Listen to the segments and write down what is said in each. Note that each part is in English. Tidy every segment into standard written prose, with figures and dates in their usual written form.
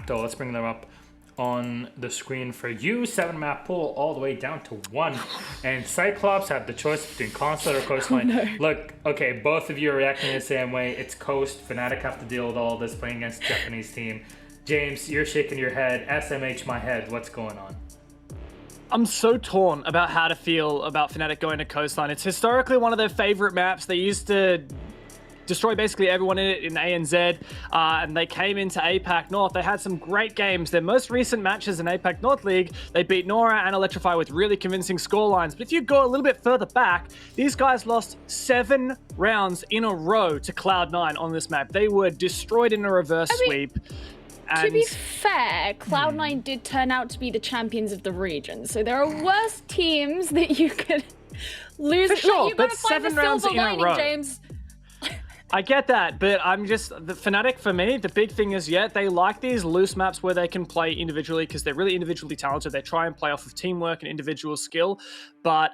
map though. Let's bring them up on the screen for you. 7 map pool all the way down to 1. And Cyclops have the choice between Consulate or Coastline. Oh, no. Look, okay, both of you are reacting the same way. It's Coast. Fnatic have to deal with all this playing against Japanese team. James, you're shaking your head. SMH my head. What's going on? I'm so torn about how to feel about Fnatic going to Coastline. It's historically one of their favorite maps. They used to destroy basically everyone in it in ANZ, and they came into APAC North. They had some great games. Their most recent matches in APAC North League, they beat Nora and Electrify with really convincing scorelines. But if you go a little bit further back, these guys lost 7 rounds in a row to Cloud9 on this map. They were destroyed in a reverse sweep. To be fair, Cloud9 did turn out to be the champions of the region, so there are worse teams that you could lose. For sure, you've got to find the 7 rounds silver in a lining, row. James. I get that, but I'm just, the Fnatic for me, the big thing is, yeah, they like these loose maps where they can play individually because they're really individually talented. They try and play off of teamwork and individual skill, but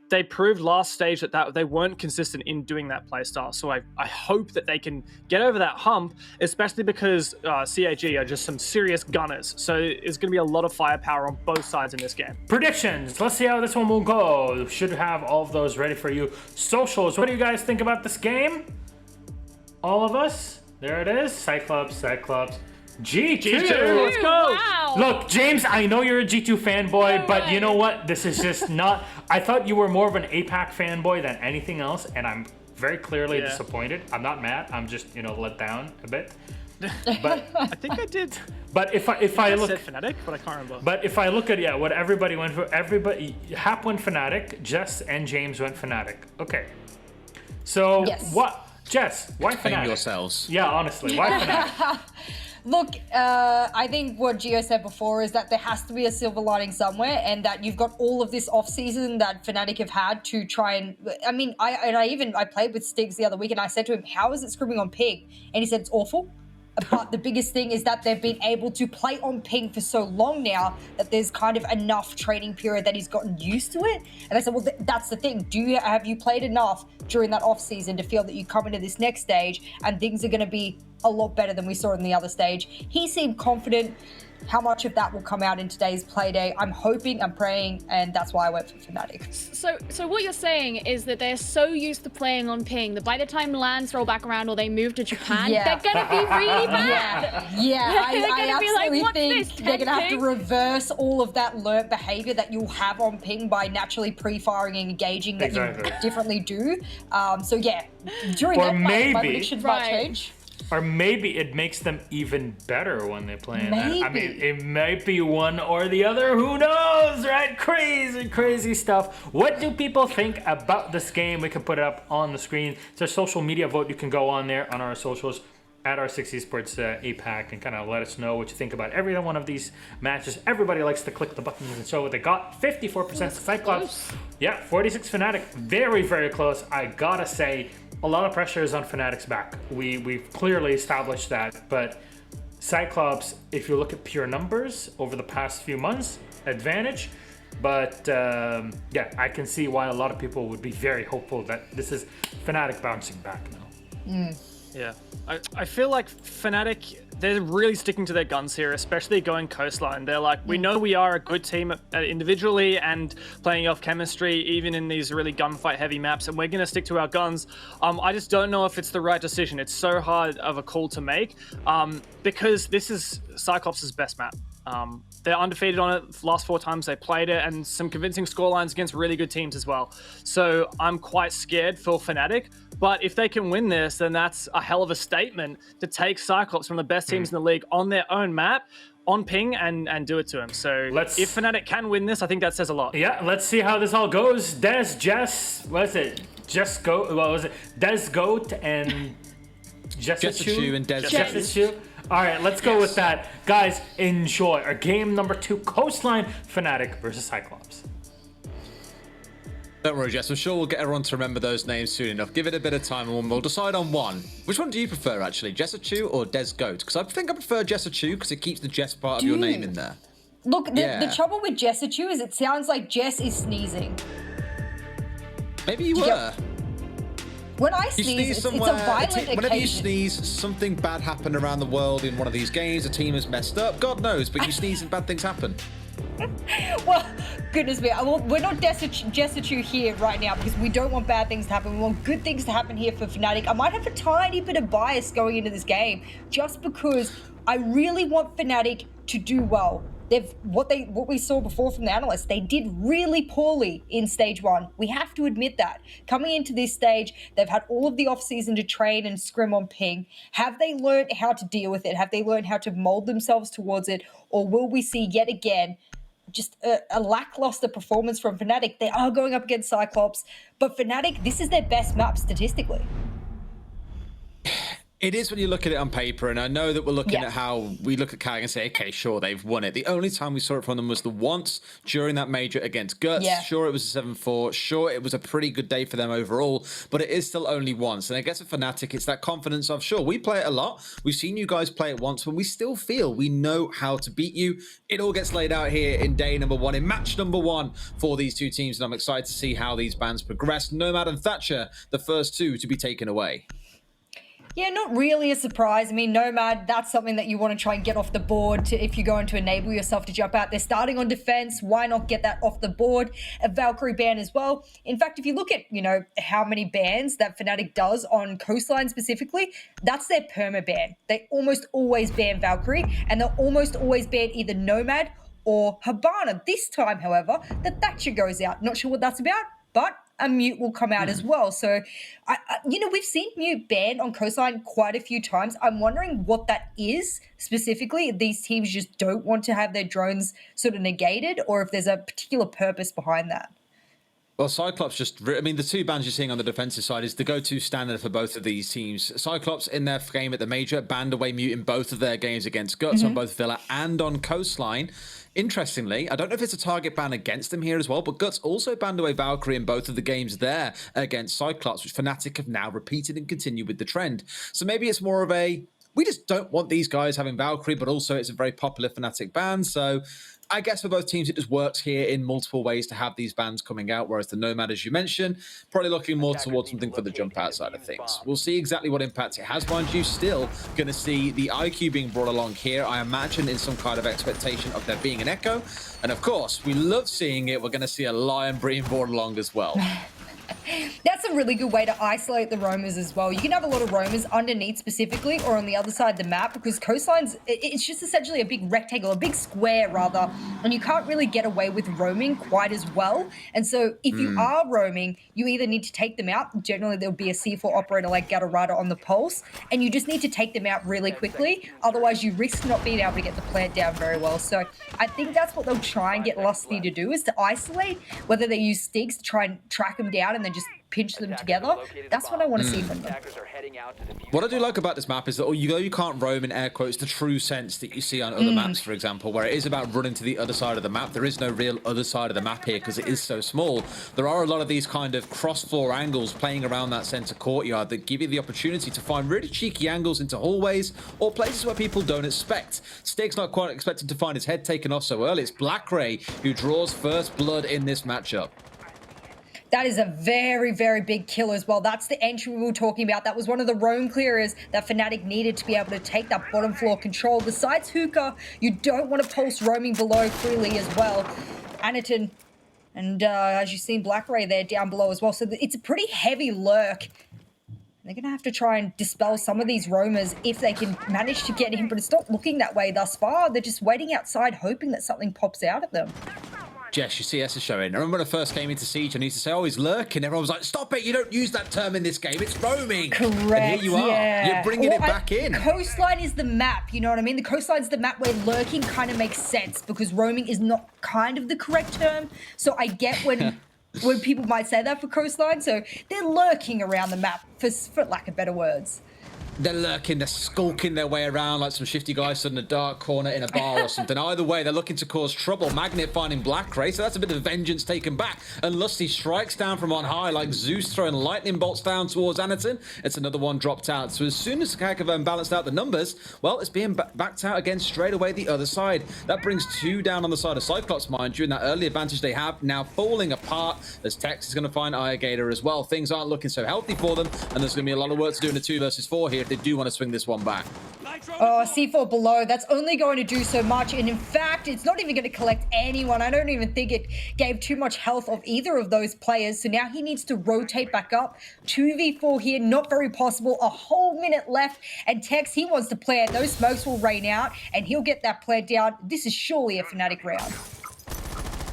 they proved last stage that they weren't consistent in doing that playstyle. So I hope that they can get over that hump, especially because CAG are just some serious gunners. So it's going to be a lot of firepower on both sides in this game. Predictions. Let's see how this one will go. Should have all of those ready for you. Socials. What do you guys think about this game? All of us. There it is. Cyclops. G2. Let's go. Wow. Look, James, I know you're a G2 fanboy, but you know what? This is just not... I thought you were more of an APAC fanboy than anything else, and I'm very clearly disappointed. I'm not mad. I'm just, let down a bit. But I think I did. But if I look... said Fnatic, but I can't remember. But if I look at, what everybody went for, Hap went Fnatic, Jess and James went Fnatic. Okay. So, what... Jess, why Fnatic? Blame yourselves. Yeah, honestly, why Fnatic? Look, I think what Gio said before is that there has to be a silver lining somewhere, and that you've got all of this off season that Fnatic have had to try and. I mean, I played with Stiggs the other week, and I said to him, "How is it scrimming on ping?" And he said, "It's awful." But the biggest thing is that they've been able to play on ping for so long now that there's kind of enough training period that he's gotten used to it. And I said, well, that's the thing. Have you played enough during that off season to feel that you come into this next stage and things are going to be a lot better than we saw in the other stage? He seemed confident. How much of that will come out in today's Playday? I'm hoping, I'm praying, and that's why I went for Fnatic. So what you're saying is that they're so used to playing on ping that by the time LANs roll back around or they move to Japan, they're gonna be really bad. I absolutely think they're gonna have to ping? reverse all of that learnt behavior that you'll have on ping by naturally pre-firing and engaging that you differently do. During Or that maybe- my predictions might change. Or maybe it makes them even better when they play in that. I mean, Maybe. it might be one or the other. Who knows, right? Crazy stuff. What do people think about this game? We can put it up on the screen. It's our social media vote. You can go on there on our socials at our 6 Esports APAC and kind of let us know what you think about every one of these matches. Everybody likes to click the buttons and show what they got. 54% Cyclops. Yeah, 46 Fnatic. Very, very close. I gotta say, a lot of pressure is on Fnatic's back. We've clearly established that, but Cyclops, if you look at pure numbers over the past few months, advantage. But I can see why a lot of people would be very hopeful that this is Fnatic bouncing back now. Yeah, I feel like Fnatic, they're really sticking to their guns here, especially going Coastline. They're like, we know we are a good team individually and playing off chemistry, even in these really gunfight heavy maps, and we're going to stick to our guns. I just don't know if it's the right decision. It's so hard of a call to make because this is Cyclops' best map. They're undefeated on it last 4 times they played it, and some convincing scorelines against really good teams as well. So I'm quite scared for Fnatic, but if they can win this, then that's a hell of a statement to take Cyclops from the best teams in the league on their own map, on ping, and do it to him. So if Fnatic can win this, I think that says a lot. Yeah, let's see how this all goes. Jess, what is it? What was it? Des Goat and Jessichu and Des. Jessichu. All right, let's go with that. Guys, enjoy our game number 2, Coastline Fnatic versus Cyclops. Don't worry, Jess. I'm sure we'll get everyone to remember those names soon enough. Give it a bit of time and we'll decide on one. Which one do you prefer, actually? Jessichu or Des Goat? Because I think I prefer Jessichu because it keeps the Jess part of your name in there. Look, the trouble with Jessichu is it sounds like Jess is sneezing. Maybe you were. When I You sneeze, sneeze it's a somewhere. violent Whenever you occasion. sneeze, something bad happened around the world in one of these games. A team has messed up. God knows, but you sneeze and bad things happen. Well, goodness me, we're not destitute here right now because we don't want bad things to happen. We want good things to happen here for Fnatic. I might have a tiny bit of bias going into this game just because I really want Fnatic to do well. What we saw before from the analysts, they did really poorly in stage 1. We have to admit that. Coming into this stage, they've had all of the off-season to train and scrim on ping. Have they learned how to deal with it? Have they learned how to mold themselves towards it? Or will we see yet again just a lackluster performance from Fnatic? They are going up against Cyclops, but Fnatic, this is their best map statistically. It is when you look at it on paper, and I know that we're looking Yeah. at how we look at CAG and say, okay, sure, they've won it. The only time we saw it from them was the once during that major against Guts. Yeah. Sure, it was a 7-4. Sure, it was a pretty good day for them overall, but it is still only once. And I guess for Fnatic, it's that confidence of, sure, we play it a lot. We've seen you guys play it once, but we still feel we know how to beat you. It all gets laid out here in day number 1, in match number 1 for these two teams, and I'm excited to see how these bans progress. Nomad and Thatcher, the first two to be taken away. Yeah, not really a surprise. I mean, Nomad, that's something that you want to try and get off the board if you're going to enable yourself to jump out. They're starting on defense. Why not get that off the board? A Valkyrie ban as well. In fact, if you look at, how many bans that Fnatic does on Coastline specifically, that's their perma ban. They almost always ban Valkyrie, and they'll almost always ban either Nomad or Hibana. This time, however, the Thatcher goes out. Not sure what that's about, but a mute will come out as well. So, we've seen mute banned on Coastline quite a few times. I'm wondering what that is specifically. These teams just don't want to have their drones sort of negated, or if there's a particular purpose behind that. Well, Cyclops the two bans you're seeing on the defensive side is the go-to standard for both of these teams. Cyclops in their game at the major banned away mute in both of their games against Guts on both Villa and on Coastline. Interestingly, I don't know if it's a target ban against them here as well, but Guts also banned away Valkyrie in both of the games there against Cyclops, which Fnatic have now repeated and continued with the trend. So maybe it's more of a, we just don't want these guys having Valkyrie, but also it's a very popular Fnatic ban. So I guess for both teams, it just works here in multiple ways to have these bans coming out, whereas the Nomad, as you mentioned, probably looking more towards something for the jump out side of things. We'll see exactly what impact it has, mind you. Still going to see the IQ being brought along here, I imagine, in some kind of expectation of there being an echo. And of course, we love seeing it. We're going to see a Lion being brought along as well. That's a really good way to isolate the roamers as well. You can have a lot of roamers underneath specifically or on the other side of the map because Coastline's, it's just essentially a big rectangle, a big square rather, and you can't really get away with roaming quite as well. And so if you are roaming, you either need to take them out. Generally, there'll be a C4 operator like Gatorada on the pulse, and you just need to take them out really quickly. Otherwise, you risk not being able to get the plant down very well. So I think that's what they'll try and get Lusty to do, is to isolate, whether they use Stigs to try and track them down and then just pinch them together. That's what I want to see from them. What I do like about this map is that although you can't roam in air quotes the true sense that you see on other maps, for example, where it is about running to the other side of the map, there is no real other side of the map here because it is so small. There are a lot of these kind of cross-floor angles playing around that center courtyard that give you the opportunity to find really cheeky angles into hallways or places where people don't expect. Stig's not quite expecting to find his head taken off so early. It's Blackray who draws first blood in this matchup. That is a very, very big kill as well. That's the entry we were talking about. That was one of the roam clearers that Fnatic needed to be able to take that bottom floor control. Besides Hookah, you don't want to pulse roaming below freely as well. Anaton and as you've seen, Blackray there down below as well. So it's a pretty heavy lurk. They're going to have to try and dispel some of these roamers if they can manage to get in, but it's not looking that way thus far. They're just waiting outside hoping that something pops out at them. Jess, your CS is showing. I remember when I first came into Siege, I used to say, oh, he's lurking. Everyone was like, stop it, you don't use that term in this game. It's roaming. Correct, and here you are. yeah. You're bringing it back in. Coastline is the map, you know what I mean? The coastline's the map where lurking kind of makes sense because roaming is not kind of the correct term. So I get when people might say that for Coastline. So they're lurking around the map, for lack of better words. They're lurking, they're skulking their way around like some shifty guys stood in a dark corner in a bar or something. Either way, they're looking to cause trouble. Magnet finding Black Ray, so that's a bit of vengeance taken back. And Lusty strikes down from on high like Zeus throwing lightning bolts down towards Anaton. It's another one dropped out. So as soon as Kakavone balanced out the numbers, well, it's being backed out again straight away the other side. That brings 2 down on the side of Cyclops, mind you, and that early advantage they have now falling apart as Tex is going to find Gator as well. Things aren't looking so healthy for them, and there's going to be a lot of work to do in a 2 versus 4 here if they do want to swing this one back. Oh, C4 below, that's only going to do so much. And in fact, it's not even going to collect anyone. I don't even think it gave too much health of either of those players. So now he needs to rotate back up. 2v4 here, not very possible. A whole minute left. And Tex, he wants to plant. Those smokes will rain out and he'll get that plant down. This is surely a Fnatic round.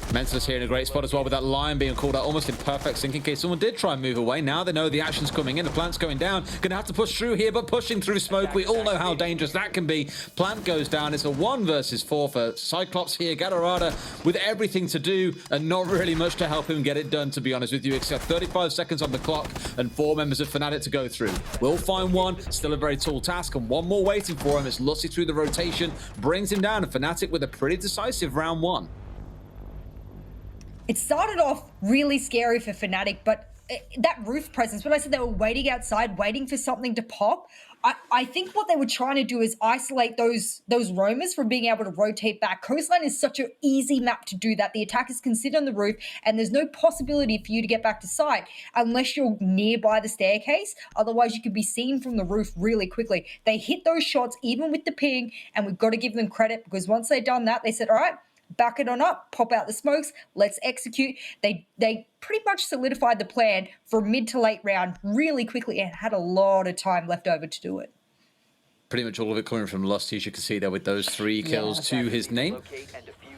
Mentalist here in a great spot as well with that Lion being called out almost in perfect sync in case someone did try and move away. Now they know the action's coming in, the plant's going down. Gonna have to push through here, but pushing through smoke, we all know how dangerous that can be. Plant goes down, it's a 1 versus 4 for Cyclops here. Gatorada with everything to do and not really much to help him get it done, to be honest with you, except 35 seconds on the clock and 4 members of Fnatic to go through. Will find one, still a very tall task, and one more waiting for him. It's Lusty through the rotation, brings him down, and Fnatic with a pretty decisive round 1. It started off really scary for Fnatic, but that roof presence, when I said they were waiting outside, waiting for something to pop, I think what they were trying to do is isolate those roamers from being able to rotate back. Coastline is such an easy map to do that. The attackers can sit on the roof and there's no possibility for you to get back to site unless you're nearby the staircase. Otherwise, you could be seen from the roof really quickly. They hit those shots even with the ping, and we've got to give them credit because once they've done that, they said, all right, back it on up, pop out the smokes, let's execute. They pretty much solidified the plan for mid to late round really quickly and had a lot of time left over to do it. Pretty much all of it coming from Lusty, as you can see there with those 3 kills to his name.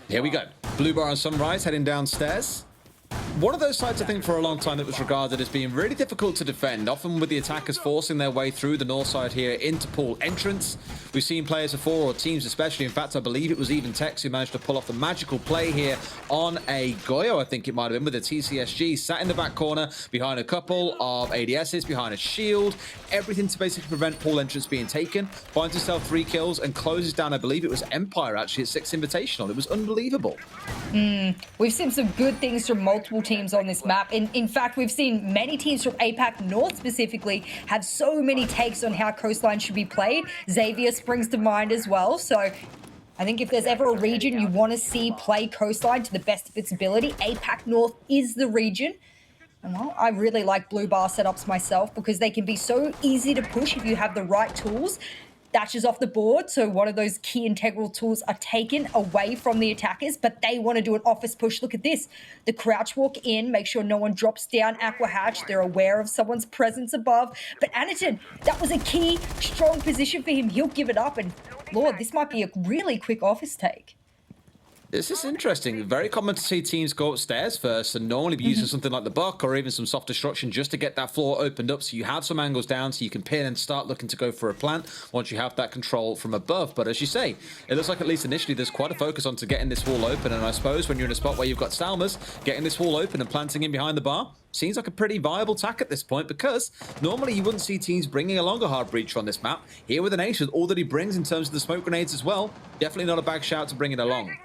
Here we go. Blue Bar and Sunrise heading downstairs. One of those sites, I think, for a long time that was regarded as being really difficult to defend, often with the attackers forcing their way through the north side here into pool entrance. We've seen players before, or teams especially. In fact, I believe it was even Tex who managed to pull off the magical play here on a Goyo, I think it might have been, with a TCSG, sat in the back corner behind a couple of ADSs, behind a shield, everything to basically prevent pool entrance being taken. Finds himself 3 kills and closes down, I believe it was Empire, actually, at 6 Invitational. It was unbelievable. We've seen some good things from multiple teams on this map. In fact, we've seen many teams from APAC North specifically have so many takes on how Coastline should be played. Xavier springs to mind as well. So I think if there's ever a region you want to see play Coastline to the best of its ability, APAC North is the region. And well, I really like blue bar setups myself because they can be so easy to push if you have the right tools. Dashes off the board, so one of those key integral tools are taken away from the attackers, but they want to do an office push. Look at this. The crouch walk in, make sure no one drops down Aqua Hatch. They're aware of someone's presence above. But Anaton, that was a key, strong position for him. He'll give it up, and Lord, this might be a really quick office take. This is interesting. Very common to see teams go upstairs first and normally be using something like the buck or even some soft destruction just to get that floor opened up so you have some angles down so you can pin and start looking to go for a plant once you have that control from above. But as you say, it looks like at least initially there's quite a focus on to getting this wall open, and I suppose when you're in a spot where you've got Stalmers, getting this wall open and planting in behind the bar seems like a pretty viable tack at this point, because normally you wouldn't see teams bringing a longer hard breacher on this map. Here with an ace with all that he brings in terms of the smoke grenades as well, definitely not a bad shout to bring it along.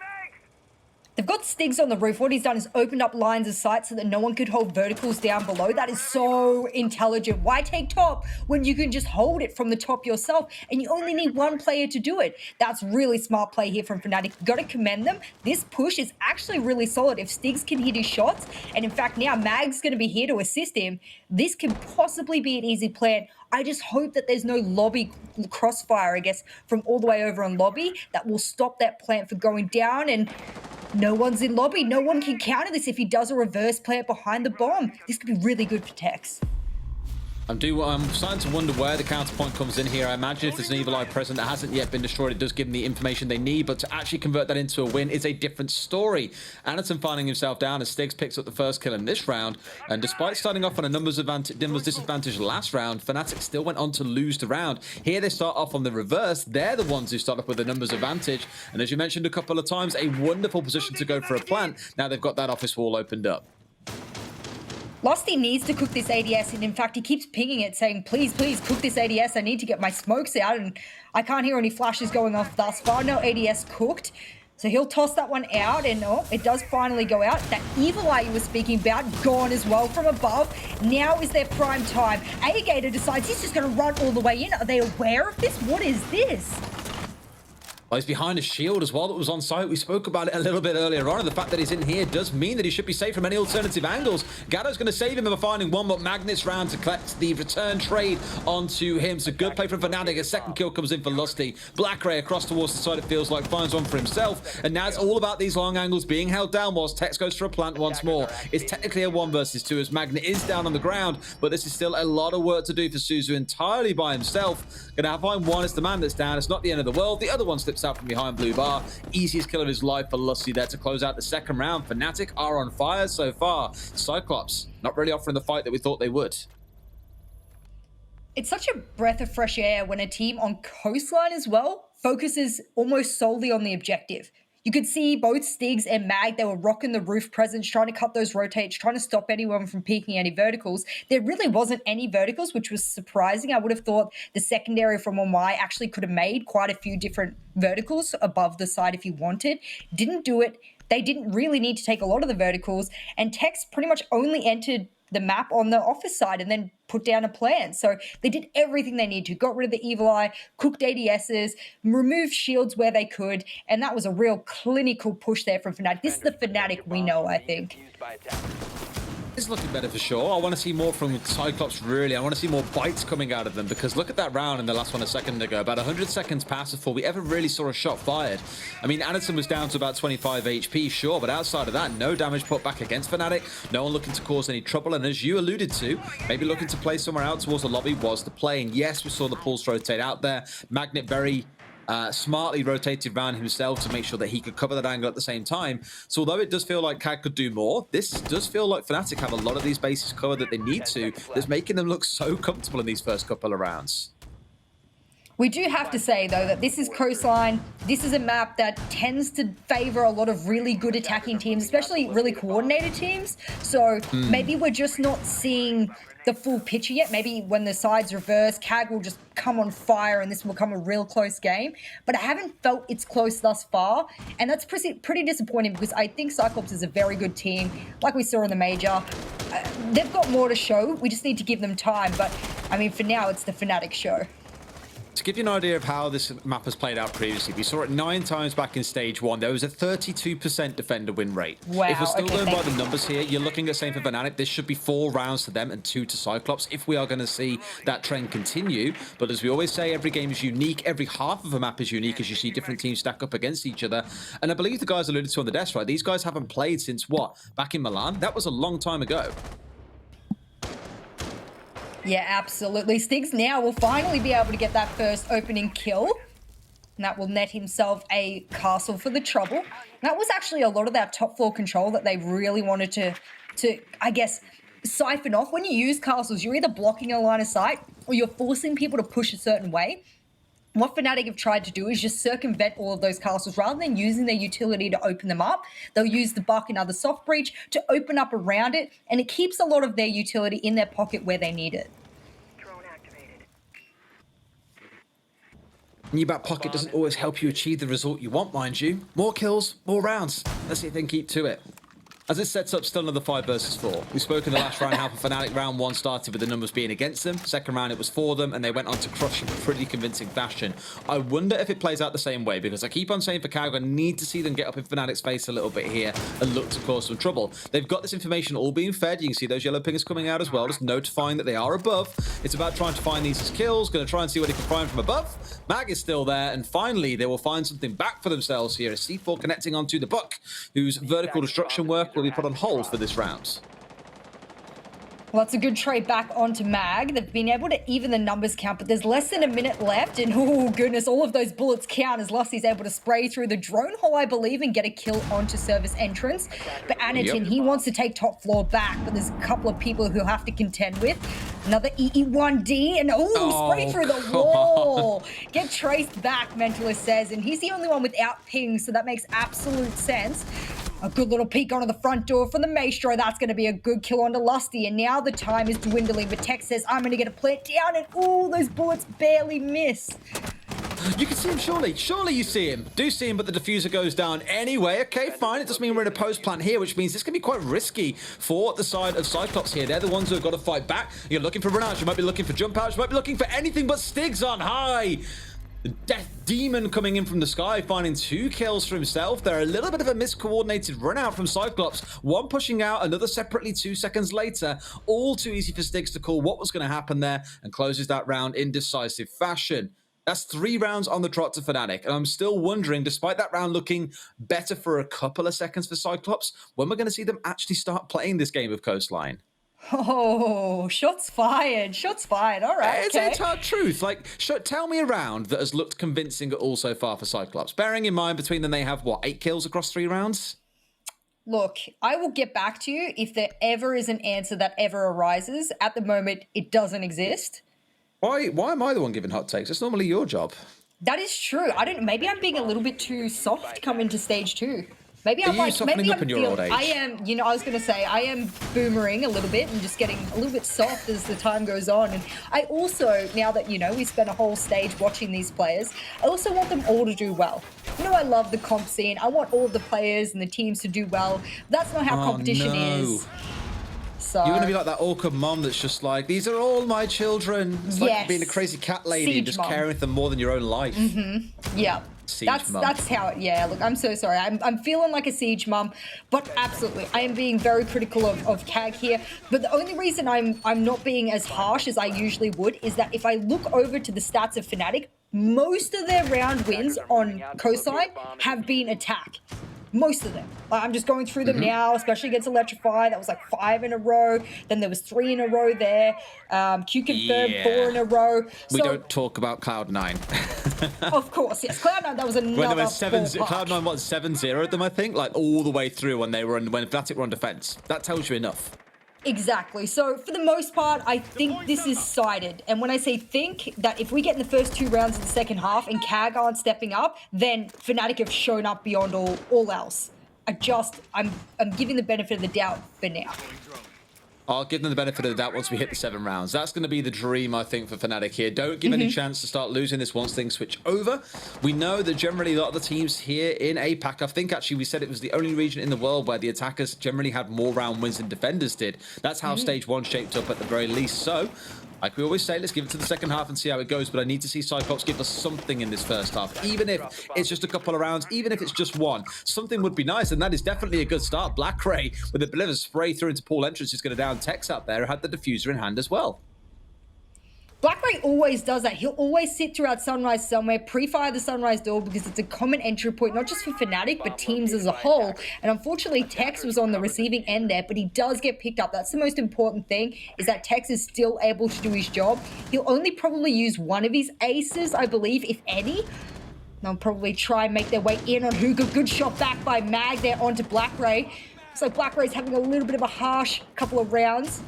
They've got Stigs on the roof. What he's done is opened up lines of sight so that no one could hold verticals down below. That is so intelligent. Why take top when you can just hold it from the top yourself and you only need one player to do it? That's really smart play here from Fnatic. Got to commend them. This push is actually really solid. If Stigs can hit his shots, and in fact now Mag's going to be here to assist him, this can possibly be an easy plan. I just hope that there's no lobby crossfire, I guess, from all the way over on lobby that will stop that plant from going down, and no one's in lobby. No one can counter this if he does a reverse plant behind the bomb. This could be really good for Tex. I'm starting to wonder where the counterpoint comes in here. I imagine if there's an Evil Eye present that hasn't yet been destroyed, it does give them the information they need, but to actually convert that into a win is a different story. Anderson finding himself down as Stigs picks up the first kill in this round, and despite starting off on a numbers disadvantage last round, Fnatic still went on to lose the round. Here they start off on the reverse. They're the ones who start off with a numbers advantage, and as you mentioned a couple of times, a wonderful position to go for a plant. Now they've got that office wall opened up. Lusty needs to cook this ADS, and in fact, he keeps pinging it, saying, please, please, cook this ADS. I need to get my smokes out, and I can't hear any flashes going off thus far. No ADS cooked. So he'll toss that one out, and oh, it does finally go out. That evil eye you were speaking about, gone as well from above. Now is their prime time. A-Gator decides he's just going to run all the way in. Are they aware of this? What is this? Well, he's behind a shield as well that was on site. We spoke about it a little bit earlier on, and the fact that he's in here does mean that he should be safe from any alternative angles. Gatto's going to save him by finding one, but Magnet's round to collect the return trade onto him. So good play from Fnatic. A second kill comes in for Lusty. Black Ray across towards the side, it feels like, finds one for himself. And now it's all about these long angles being held down whilst Tex goes for a plant once more. It's technically a 1 versus 2 as Magnet is down on the ground, but this is still a lot of work to do for Suzu entirely by himself. Gonna have find one, it's the man that's down. It's not the end of the world. The other one slips out from behind blue bar. Easiest kill of his life for Lusty there to close out the second round. Fnatic are on fire so far. Cyclops not really offering the fight that we thought they would. It's such a breath of fresh air when a team on coastline as well focuses almost solely on the objective. You could see both Stigs and Mag, they were rocking the roof presence, trying to cut those rotates, trying to stop anyone from peeking any verticals. There really wasn't any verticals, which was surprising. I would have thought the secondary from 1Y actually could have made quite a few different verticals above the side if you wanted. Didn't do it. They didn't really need to take a lot of the verticals, and Tex pretty much only entered the map on the office side and then put down a plan. So they did everything they needed to, got rid of the evil eye, cooked ADSs, removed shields where they could, and that was a real clinical push there from Fnatic. This is the Fnatic we know, I think. It's looking better for sure. I want to see more from Cyclops, really. I want to see more bites coming out of them, because look at that round in the last one a second ago. About 100 seconds passed before we ever really saw a shot fired. I mean, Anderson was down to about 25 HP, sure, but outside of that, no damage put back against Fnatic. No one looking to cause any trouble, and as you alluded to, maybe looking to play somewhere out towards the lobby was the play. And yes, we saw the pulse rotate out there. Magnet very smartly rotated around himself to make sure that he could cover that angle at the same time. So although it does feel like CAD could do more, this does feel like Fnatic have a lot of these bases covered that they need to. That's making them look so comfortable in these first couple of rounds. We do have to say, though, that this is coastline. This is a map that tends to favor a lot of really good attacking teams, especially really coordinated teams. So maybe we're just not seeing the full picture yet. Maybe when the sides reverse, CAG will just come on fire and this will become a real close game. But I haven't felt it's close thus far. And that's pretty disappointing, because I think Cyclops is a very good team. Like we saw in the major, they've got more to show. We just need to give them time. But I mean, for now, it's the Fnatic show. To give you an idea of how this map has played out previously, we saw it 9 times back in stage 1. There was a 32% defender win rate. Wow, if we're still okay, going by the numbers here, you're looking at same for Fnatic. This should be 4 rounds to them and 2 to Cyclops if we are going to see that trend continue. But as we always say, every game is unique. Every half of a map is unique as you see different teams stack up against each other. And I believe the guys alluded to on the desk, right? These guys haven't played since what? Back in Milan? That was a long time ago. Yeah, absolutely. Stigs now will finally be able to get that first opening kill. And that will net himself a castle for the trouble. That was actually a lot of that top floor control that they really wanted to I guess, siphon off. When you use castles, you're either blocking a line of sight or you're forcing people to push a certain way. What Fnatic have tried to do is just circumvent all of those castles. Rather than using their utility to open them up, they'll use the buck and other soft breach to open up around it, and it keeps a lot of their utility in their pocket where they need it. New back pocket doesn't always help you achieve the result you want, mind you. More kills, more rounds. Let's see if they can keep to it. As it sets up still another 5 versus 4. We spoke in the last round how for Fnatic round 1 started with the numbers being against them. Second round it was for them, and they went on to crush in pretty convincing fashion. I wonder if it plays out the same way, because I keep on saying for CAG, I need to see them get up in Fnatic's face a little bit here and look to cause some trouble. They've got this information all being fed. You can see those yellow pingers coming out as well, just notifying that they are above. It's about trying to find these as kills, going to try and see what they can find from above. Mag is still there, and finally they will find something back for themselves here. A C4 connecting onto the Buck, whose vertical destruction work will be put on hold for this round. Well, that's a good trade back onto Mag. They've been able to even the numbers count, but there's less than a minute left, and oh goodness, all of those bullets count as Lusty's able to spray through the drone hole, I believe, and get a kill onto service entrance. But Anakin, he wants to take top floor back, but there's a couple of people who have to contend with. Another EE1D, and spray through the wall. Get traced back, Mentalist says, and he's the only one without ping, so that makes absolute sense. A good little peek onto the front door from the Maestro. That's going to be a good kill onto Lusty. And now the time is dwindling. But Tech says, I'm going to get a plant down. And all those bullets barely miss. You can see him, surely. Surely you see him. Do see him, but the diffuser goes down anyway. Okay, fine. It doesn't mean we're in a post plant here, which means this can be quite risky for the side of Cyclops here. They're the ones who have got to fight back. You're looking for run out. You might be looking for jump out. You might be looking for anything but Stig's on high. The Death Demon coming in from the sky, finding 2 kills for himself. They're a little bit of a miscoordinated run out from Cyclops. One pushing out, another separately 2 seconds later. All too easy for Stigs to call what was going to happen there, and closes that round in decisive fashion. That's 3 rounds on the trot to Fnatic, and I'm still wondering, despite that round looking better for a couple of seconds for Cyclops, when we're going to see them actually start playing this game of Coastline. Oh, shots fired. Shots fired. All right. It's hard truth. Like, tell me a round that has looked convincing all so far for Cyclops. Bearing in mind, between them, they have, what, 8 kills across 3 rounds? Look, I will get back to you if there ever is an answer that ever arises. At the moment, it doesn't exist. Why am I the one giving hot takes? It's normally your job. That is true. Maybe I'm being a little bit too soft coming to stage 2. Maybe I'm like, softening up in your old age? I am, I was going to say, I am boomering a little bit and just getting a little bit soft as the time goes on. And I also, now that, we spent a whole stage watching these players, I also want them all to do well. I love the comp scene. I want all the players and the teams to do well. That's not how competition is. So, you're going to be like that awkward mom that's just like, these are all my children. It's like being a crazy cat lady Siege and just mom. caring for them more than your own life. Mm-hmm. Yeah. Siege mum. That's how it, look, I'm so sorry. I'm feeling like a siege mum, but absolutely, I am being very critical of CAG here. But the only reason I'm not being as harsh as I usually would is that if I look over to the stats of Fnatic, most of their round wins on Coastline have been attack. Most of them. I'm just going through them now, especially against Electrify. That was like 5 in a row. Then there was 3 in a row there. Q confirmed 4 in a row. We don't talk about Cloud9. Of course, yes. Cloud9, that was another when there was Cloud9 was 7-0 at them, I think, like all the way through when Fnatic were on defense. That tells you enough. Exactly. So for the most part, I think this is sided. And when I say think, that if we get in the first 2 rounds of the second half and CAG aren't stepping up, then Fnatic have shown up beyond all else. I'm giving the benefit of the doubt for now. I'll give them the benefit of the doubt once we hit the 7 rounds. That's going to be the dream, I think, for Fnatic here. Don't give any chance to start losing this once things switch over. We know that generally a lot of the teams here in APAC, I think actually we said it was the only region in the world where the attackers generally had more round wins than defenders did. That's how stage 1 shaped up at the very least. So, like we always say, let's give it to the second half and see how it goes. But I need to see Cyclops give us something in this first half. Even if it's just a couple of rounds, even if it's just 1. Something would be nice, and that is definitely a good start. Black Ray, with a bit of a spray through into Paul entrance, is going to down Tex out there, who had the diffuser in hand as well. Black Ray always does that. He'll always sit throughout Sunrise somewhere, pre-fire the Sunrise door because it's a common entry point, not just for Fnatic, but teams as a whole. And unfortunately, Tex was on the receiving end there, but he does get picked up. That's the most important thing, is that Tex is still able to do his job. He'll only probably use one of his aces, I believe, if any. They'll probably try and make their way in on Hugo. Good shot back by Mag there onto Black Ray. So Black Ray's having a little bit of a harsh couple of rounds.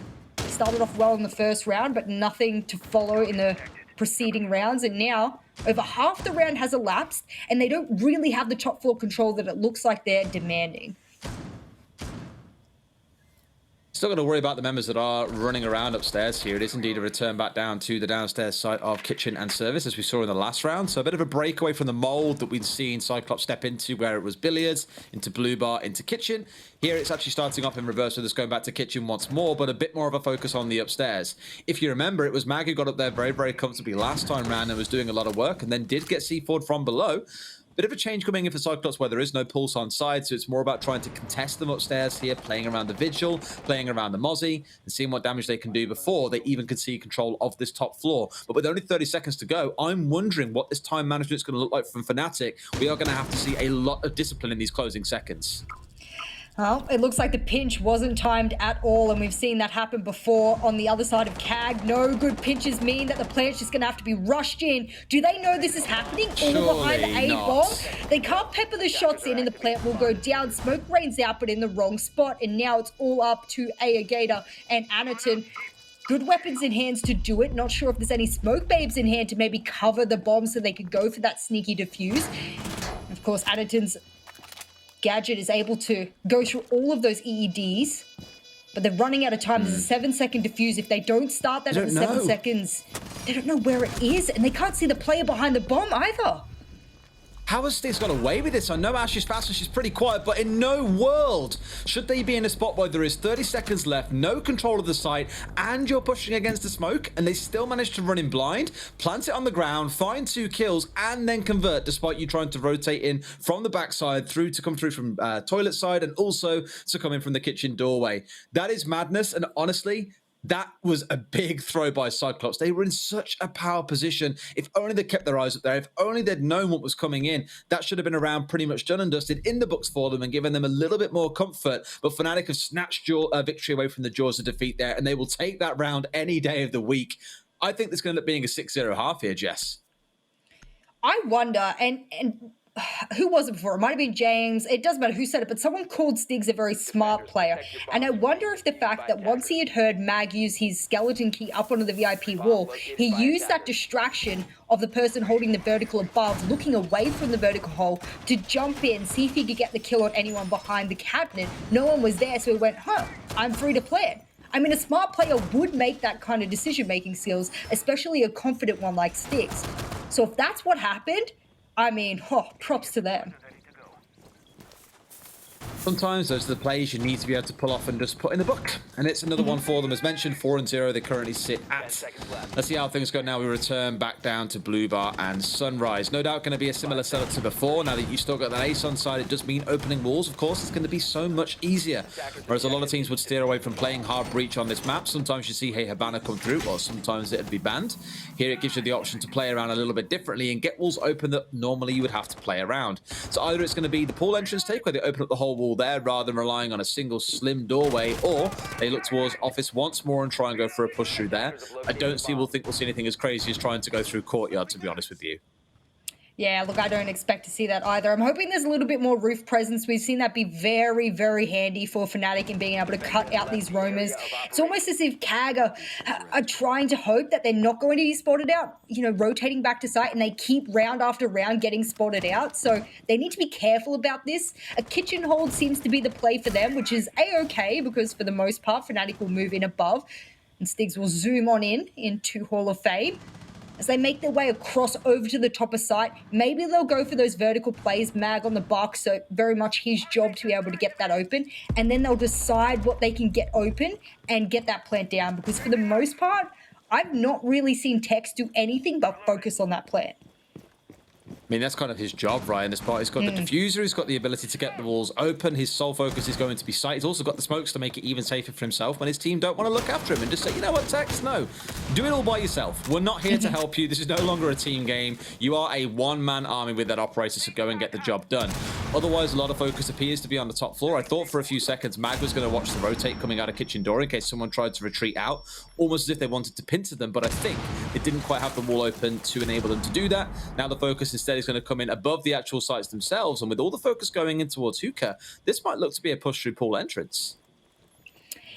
Started off well in the first round, but nothing to follow in the preceding rounds. And now, over half the round has elapsed, and they don't really have the top floor control that it looks like they're demanding. Still got to worry about the members that are running around upstairs here. It is indeed a return back down to the downstairs side of kitchen and service, as we saw in the last round. So a bit of a breakaway from the mold that we'd seen Cyclops step into, where it was billiards, into blue bar, into kitchen. Here it's actually starting off in reverse with us going back to kitchen once more, but a bit more of a focus on the upstairs. If you remember, it was Mag who got up there very, very comfortably last time round and was doing a lot of work, and then did get C4'd from below. Bit of a change coming in for Cyclops where there is no pulse on side, so it's more about trying to contest them upstairs here, playing around the Vigil, playing around the Mozzie, and seeing what damage they can do before they even could see control of this top floor. But with only 30 seconds to go, I'm wondering what this time management is going to look like from Fnatic. We are going to have to see a lot of discipline in these closing seconds. Well, it looks like the pinch wasn't timed at all, and we've seen that happen before on the other side of CAG. No good pinches mean that the plant's just going to have to be rushed in. Do they know this is happening? All behind the A-bomb? They can't pepper the shots in, and the plant will go down. Smoke rains out, but in the wrong spot, and now it's all up to Gator and Anaton. Good weapons in hands to do it. Not sure if there's any smoke babes in hand to maybe cover the bomb so they could go for that sneaky defuse. Of course, Anaton's Gadget is able to go through all of those EEDs, but they're running out of time. There's a 7-second defuse. If they don't start that in 7 seconds, they don't know where it is, and they can't see the player behind the bomb either. How has Stig's got away with this? I know Ash is fast and she's pretty quiet, but in no world should they be in a spot where there is 30 seconds left, no control of the site, and you're pushing against the smoke, and they still manage to run in blind, plant it on the ground, find 2 kills, and then convert, despite you trying to rotate in from the backside through to come through from toilet side, and also to come in from the kitchen doorway. That is madness, and honestly, that was a big throw by Cyclops. They were in such a power position. If only they kept their eyes up there, if only they'd known what was coming in, that should have been around pretty much done and dusted in the books for them and given them a little bit more comfort. But Fnatic have snatched victory away from the jaws of defeat there, and they will take that round any day of the week. I think there's going to end up being a 6-0 half here, Jess. I wonder, and who was it before? It might have been James. It doesn't matter who said it, but someone called Stiggs a very smart player. And I wonder if the fact that once he had heard Mag use his skeleton key up onto the VIP wall, he used that distraction of the person holding the vertical above, looking away from the vertical hole, to jump in, see if he could get the kill on anyone behind the cabinet. No one was there, so he went, I'm free to play it. I mean, a smart player would make that kind of decision-making skills, especially a confident one like Stiggs. So if that's what happened, I mean, props to them. Sometimes those are the plays you need to be able to pull off and just put in the book. And it's another one for them. As mentioned, 4-0 they currently sit at. Let's see how things go now. We return back down to Blue Bar and Sunrise. No doubt going to be a similar setup to before. Now that you still got that ace on side, it does mean opening walls. Of course, it's going to be so much easier. Whereas a lot of teams would steer away from playing hard breach on this map. Sometimes you see, hey, Habana come through, or sometimes it'd be banned. Here it gives you the option to play around a little bit differently and get walls open that normally you would have to play around. So either it's going to be the pool entrance take, where they open up the whole wall there rather than relying on a single slim doorway, or they look towards office once more and try and go for a push through there. I don't think we'll see anything as crazy as trying to go through courtyard, to be honest with you. Yeah, look, I don't expect to see that either. I'm hoping there's a little bit more roof presence. We've seen that be very, very handy for Fnatic in being able to cut out these roamers. It's almost as if CAG are trying to hope that they're not going to be spotted out, you know, rotating back to site, and they keep round after round getting spotted out. So they need to be careful about this. A kitchen hold seems to be the play for them, which is A-okay, because for the most part, Fnatic will move in above, and Stiggs will zoom on into Hall of Fame. As they make their way across over to the top of site, maybe they'll go for those vertical plays, Mag on the box, so very much his job to be able to get that open, and then they'll decide what they can get open and get that plant down, because for the most part, I've not really seen Tex do anything but focus on that plant. I mean, that's kind of his job, right? In this part, he's got the diffuser, he's got the ability to get the walls open. His sole focus is going to be sight. He's also got the smokes to make it even safer for himself when his team don't want to look after him and just say, you know what, Tex, no. Do it all by yourself. We're not here to help you. This is no longer a team game. You are a one-man army with that operator, so go and get the job done. Otherwise, a lot of focus appears to be on the top floor. I thought for a few seconds Mag was going to watch the rotate coming out of kitchen door in case someone tried to retreat out, almost as if they wanted to pincer them, but I think they didn't quite have the wall open to enable them to do that. Now the focus instead is going to come in above the actual sites themselves, and with all the focus going in towards Hookah, this might look to be a push through pool entrance.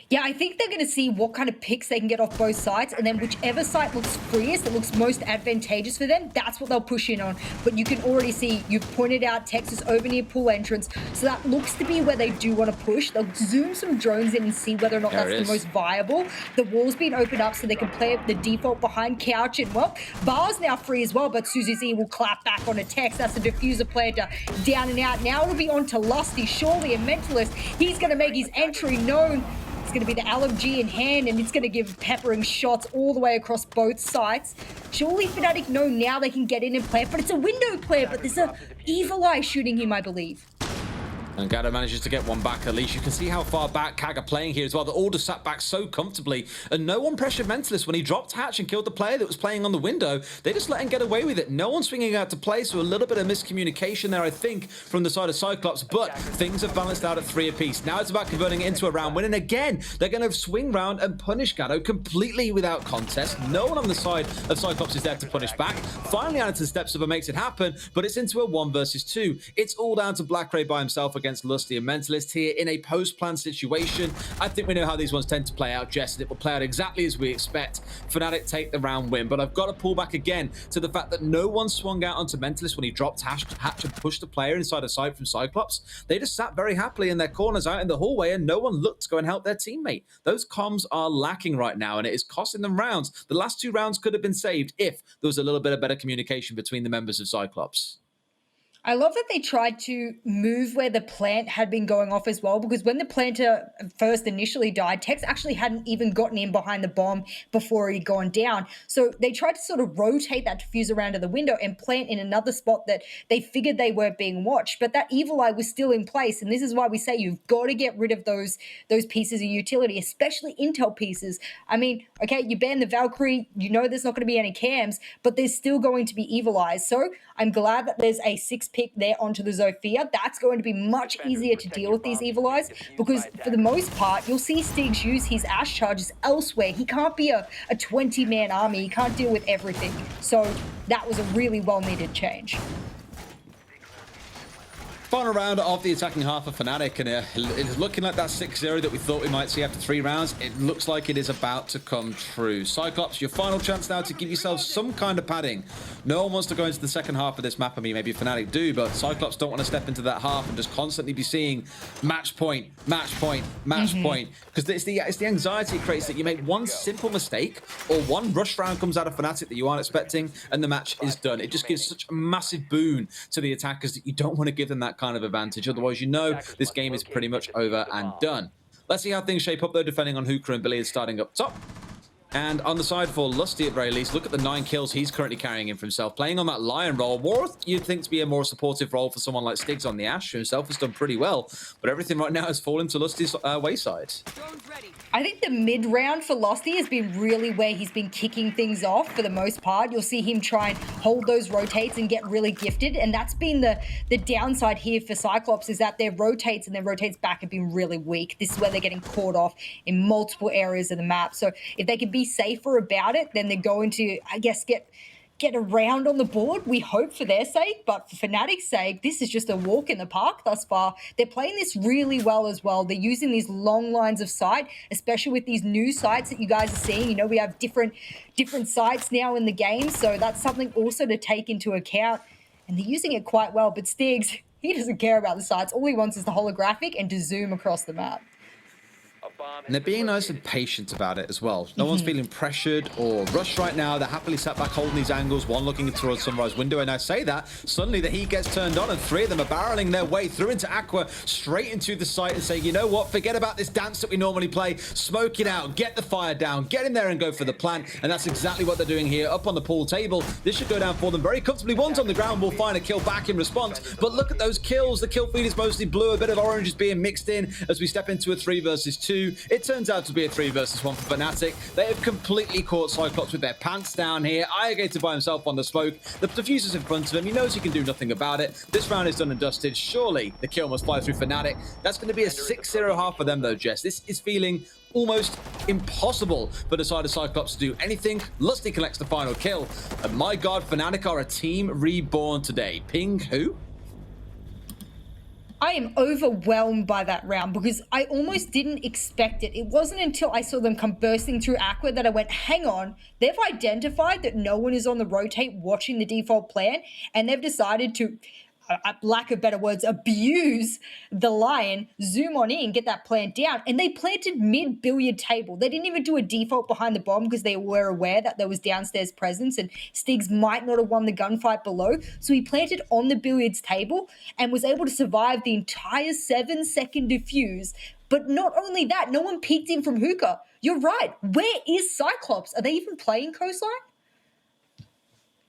Yeah, I think they're going to see what kind of picks they can get off both sides, and then whichever site looks freest, that looks most advantageous for them, that's what they'll push in on. But you can already see, you've pointed out Texas over near pool entrance, so that looks to be where they do want to push. They'll zoom some drones in and see whether or not that's the most viable. The wall's been opened up so they can play the default behind couch, and well, Bar's now free as well, but Suzy Z will clap back on a Tex. That's the diffuser planter down and out. Now it'll be on to Lusty, surely a mentalist. He's going to make his entry known. It's going to be the LMG in hand, and it's going to give peppering shots all the way across both sites. Surely Fnatic know now they can get in and plant, but it's a window plant, but there's a Evil Eye shooting him, I believe. And Gado manages to get one back at least. You can see how far back CAG are playing here as well. The order sat back so comfortably, and no one pressured Mentalist when he dropped Hatch and killed the player that was playing on the window. They just let him get away with it. No one swinging out to play, so a little bit of miscommunication there, I think, from the side of Cyclops, but things have balanced out at 3 apiece. Now it's about converting it into a round win, and again, they're going to swing round and punish Gado completely without contest. No one on the side of Cyclops is there to punish back. Finally, Anderton steps up and makes it happen, but it's into a 1 versus 2. It's all down to Black Ray by himself against Lusty and Mentalist here in a post-plan situation. I think we know how these ones tend to play out, Jess, and it will play out exactly as we expect. Fnatic take the round win, but I've got to pull back again to the fact that no one swung out onto Mentalist when he dropped Hatch to push the player inside a site from Cyclops. They just sat very happily in their corners out in the hallway, and no one looked to go and help their teammate. Those comms are lacking right now, and it is costing them rounds. The last 2 rounds could have been saved if there was a little bit of better communication between the members of Cyclops. I love that they tried to move where the plant had been going off as well, because when the planter first initially died, Tex actually hadn't even gotten in behind the bomb before he'd gone down. So they tried to sort of rotate that diffuse around to the window and plant in another spot that they figured they weren't being watched. But that evil eye was still in place. And this is why we say you've got to get rid of those pieces of utility, especially intel pieces. I mean, okay, you ban the Valkyrie, you know there's not going to be any cams, but there's still going to be evil eyes. So I'm glad that there's a 6 pick there onto the Zofia. That's going to be much easier to deal with these evil eyes, because for the most part, you'll see Stigs use his Ash charges elsewhere. He can't be a 20-man army. He can't deal with everything. So that was a really well-needed change. Final round of the attacking half of Fnatic, and it is looking like that 6-0 that we thought we might see after 3 rounds. It looks like it is about to come true. Cyclops, your final chance now to give yourself some kind of padding. No one wants to go into the second half of this map. I mean, maybe Fnatic do, but Cyclops don't want to step into that half and just constantly be seeing match point, match point, match point. Because it's the anxiety it creates that you make one simple mistake or one rush round comes out of Fnatic that you aren't expecting, and the match is done. It just gives such a massive boon to the attackers that you don't want to give them that kind of advantage. Otherwise, you know this game is pretty much over and done. Let's see how things shape up, though, depending on Hooker and Billy is starting up top. And on the side for Lusty, at very least, look at the 9 kills he's currently carrying in for himself, playing on that Lion role. More you'd think to be a more supportive role for someone like Stigs on the Ash, who himself has done pretty well. But everything right now has fallen to Lusty's wayside. I think the mid round for Lusty has been really where he's been kicking things off for the most part. You'll see him try and hold those rotates and get really gifted. And that's been the downside here for Cyclops, is that their rotates and their rotates back have been really weak. This is where they're getting caught off in multiple areas of the map. So if they can be safer about it, then they're going to, I guess, get around on the board. We hope for their sake, but for Fnatic's sake, this is just a walk in the park thus far. They're playing this really well as well. They're using these long lines of sight, especially with these new sites that you guys are seeing. You know, we have different sites now in the game, so that's something also to take into account. And they're using it quite well, but Stigs, he doesn't care about the sites. All he wants is the holographic and to zoom across the map. And they're being nice and patient about it as well. No one's feeling pressured or rushed right now. They're happily sat back holding these angles, one looking towards Sunrise window. And I say that, suddenly the heat gets turned on and 3 of them are barreling their way through into Aqua, straight into the site and say, you know what, forget about this dance that we normally play. Smoke it out, get the fire down, get in there and go for the plant. And that's exactly what they're doing here up on the pool table. This should go down for them very comfortably. One's on the ground, will find a kill back in response. But look at those kills. The kill feed is mostly blue. A bit of orange is being mixed in as we step into a 3 versus 2. It turns out to be a 3 versus 1 for Fnatic. They have completely caught Cyclops with their pants down here. Iagator by himself on the smoke. The diffuser's in front of him. He knows he can do nothing about it. This round is done and dusted. Surely the kill must fly through Fnatic. That's going to be a 6-0 half for them, though, Jess. This is feeling almost impossible for the side of Cyclops to do anything. Lusty collects the final kill. And my God, Fnatic are a team reborn today. Ping who? I am overwhelmed by that round because I almost didn't expect it. It wasn't until I saw them come bursting through Aqua that I went, hang on, they've identified that no one is on the rotate watching the default plan, and they've decided to, lack of better words, abuse the Lion, zoom on in, get that plant down, and they planted mid-billiard table. They didn't even do a default behind the bomb because they were aware that there was downstairs presence and Stigs might not have won the gunfight below. So he planted on the billiards table and was able to survive the entire 7-second diffuse. But not only that, no one peeked in from Hookah. You're right. Where is Cyclops? Are they even playing Coastline?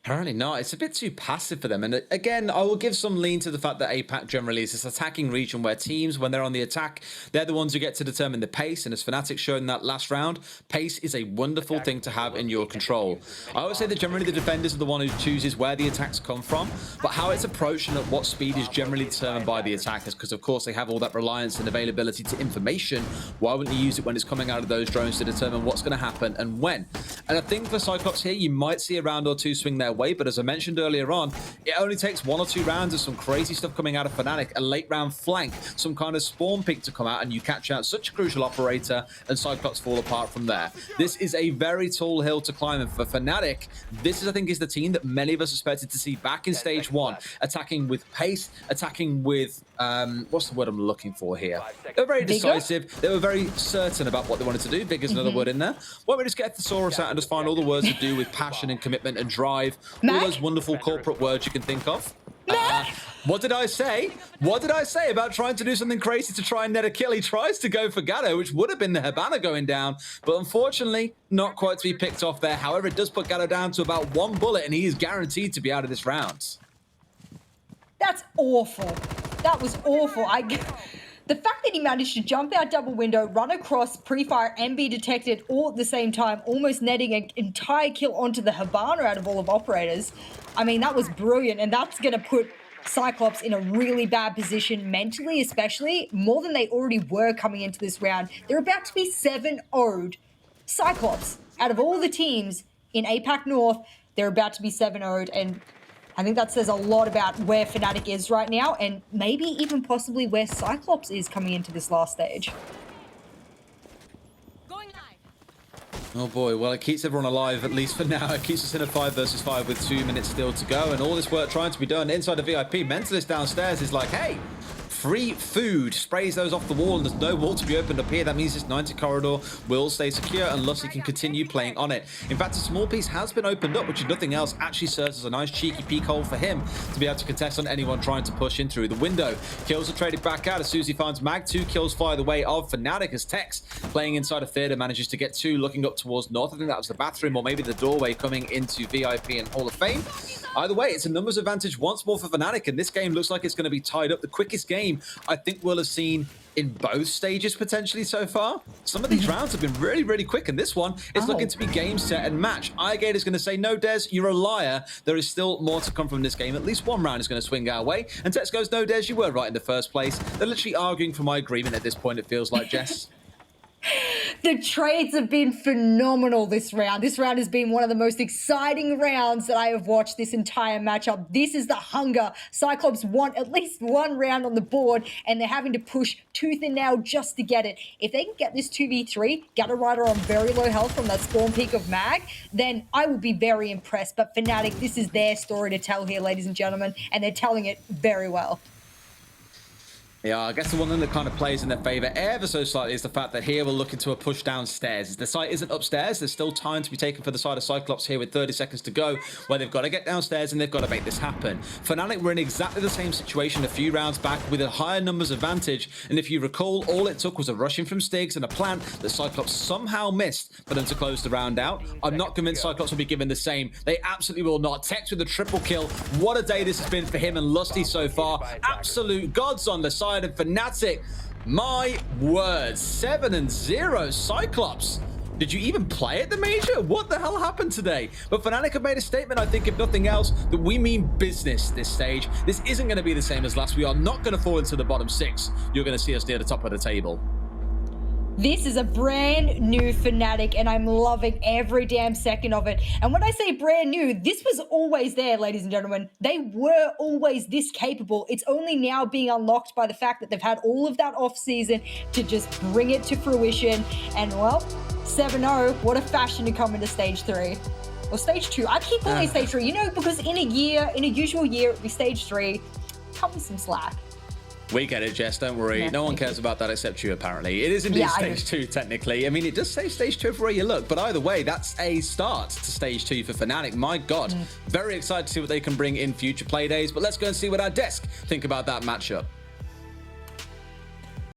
Apparently not. It's a bit too passive for them. And again, I will give some lean to the fact that APAC generally is this attacking region where teams, when they're on the attack, they're the ones who get to determine the pace. And as Fnatic showed in that last round, pace is a wonderful thing to have in your control. I always say that generally the defenders are the one who chooses where the attacks come from, but how it's approached and at what speed is generally determined by the attackers, because of course they have all that reliance and availability to information. Why wouldn't you use it when it's coming out of those drones to determine what's going to happen and when? And I think for Cyclops here, you might see a round or two swing their their way. But as I mentioned earlier on, it only takes 1 or 2 rounds of some crazy stuff coming out of Fnatic, a late round flank, some kind of spawn pick to come out, and you catch out such a crucial operator, and Cyclops fall apart from there. This is a very tall hill to climb, and for Fnatic, this is, I think, is the team that many of us expected to see back in stage 1, attacking with pace, attacking with what's the word I'm looking for here? They were very decisive. They were very certain about what they wanted to do. Vigor's another word in there. Why don't we just get Thesaurus out and just find all the words to do with passion and commitment and drive, all those wonderful corporate words you can think of. What did I say? What did I say about trying to do something crazy to try and net a kill? He tries to go for Gatto, which would have been the Hibana going down, but unfortunately, not quite to be picked off there. However, it does put Gatto down to about 1 bullet, and he is guaranteed to be out of this round. That's awful. That was awful. The fact that he managed to jump out double window, run across, pre-fire, and be detected all at the same time, almost netting an entire kill onto the Hibana out of all of operators. I mean, that was brilliant, and that's going to put Cyclops in a really bad position mentally, especially, more than they already were coming into this round. They're about to be 7-0'd. Cyclops, out of all the teams in APAC North, they're about to be 7-0'd, and I think that says a lot about where Fnatic is right now, and maybe even possibly where Cyclops is coming into this last stage. Oh boy, well, it keeps everyone alive, at least for now. It keeps us in a 5 versus 5 with 2 minutes still to go, and all this work trying to be done inside the VIP. Mentalist downstairs is like, hey, free food, sprays those off the wall, and there's no wall to be opened up here. That means this 90 corridor will stay secure, and Lusty can continue playing on it. In fact, a small piece has been opened up, which if nothing else actually serves as a nice cheeky peek hole for him to be able to contest on anyone trying to push in through the window. Kills are traded back out as soon as he finds Mag. 2 kills fly the way of Fnatic as Tex, playing inside a theater, manages to get 2, looking up towards north. I think that was the bathroom or maybe the doorway coming into VIP and Hall of Fame. Either way, it's a numbers advantage once more for Fnatic, and this game looks like it's going to be tied up. The quickest game I think we'll have seen in both stages potentially so far. Some of these rounds have been really, really quick, and this one is looking to be game, set, and match. iGate is going to say, no, Des, you're a liar. There is still more to come from this game. At least 1 round is going to swing our way. And Tex goes, no, Des, you were right in the first place. They're literally arguing for my agreement at this point, it feels like, Jess. The trades have been phenomenal this round. This round has been one of the most exciting rounds that I have watched this entire matchup. This is the hunger. Cyclops want at least 1 round on the board, and they're having to push tooth and nail just to get it. If they can get this 2v3, get a rider on very low health from that spawn peak of Mag, then I will be very impressed. But Fnatic, this is their story to tell here, ladies and gentlemen, and they're telling it very well. Yeah, I guess the one thing that kind of plays in their favor ever so slightly is the fact that here we're looking to a push downstairs. The site isn't upstairs. There's still time to be taken for the side of Cyclops here with 30 seconds to go, where they've got to get downstairs and they've got to make this happen. Fnatic were in exactly the same situation a few rounds back with a higher numbers advantage, and if you recall, all it took was a rushing from Stigs and a plant that Cyclops somehow missed for them to close the round out. I'm not convinced Cyclops will be given the same. They absolutely will not. Tex with a triple kill. What a day this has been for him and Lusty so far. Absolute gods on the side of Fnatic. My word, 7-0 Cyclops. Did you even play at the major? What the hell happened today? But Fnatic have made a statement, I think, if nothing else, that we mean business this stage. This isn't going to be the same as last. We are not going to fall into the bottom 6. You're going to see us near the top of the table. This is a brand new Fnatic, and I'm loving every damn second of it. And when I say brand new, this was always there, ladies and gentlemen. They were always this capable. It's only now being unlocked by the fact that they've had all of that off season to just bring it to fruition. And well, 7-0, what a fashion to come into stage 3. Or stage 2. I keep calling it stage 3, you know, because in a usual year, it'd be stage 3. Cut me some slack. We get it, Jess, don't worry. No one cares about that except you, apparently. It is indeed stage 2, technically. I mean, it does say stage 2 everywhere you look, but either way, that's a start to stage 2 for Fnatic. My God, very excited to see what they can bring in future Playdays, but let's go and see what our desk think about that matchup.